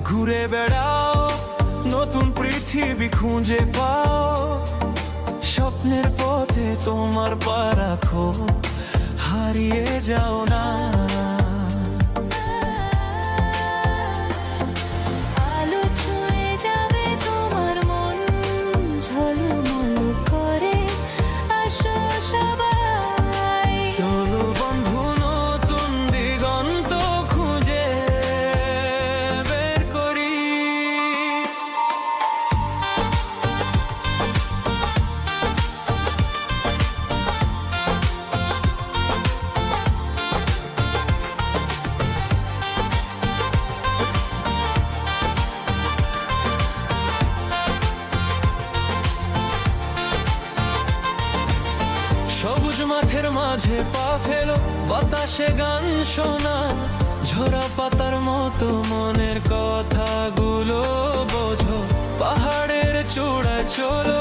ঘুরে বেড়াও, নতুন পৃথিবী খুঁজে পাও, স্বপ্নের পথে তোমার পা রাখো, হারিয়ে যাও না। আলো ছুঁয়ে যাবে তোমার মন, ঝলমল করে আসো সবাই। চলো বন্ধু, নতুন দিগন্ত খুঁজে বের করি। সবুজ মাঠের মাঝে পা ফেলো, বাতাসে গান শোনা, ঝরা পাতার মতো মনের কথাগুলো বোঝো। পাহাড়ের চূড়ায় চলো,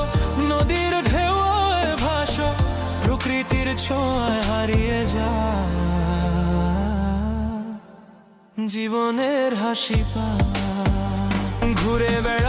নদীর ঢেউয়ে ভাসো, প্রকৃতির ছোঁয়ায় হারিয়ে যা, জীবনের হাসি পা। ঘুরে বেড়াও,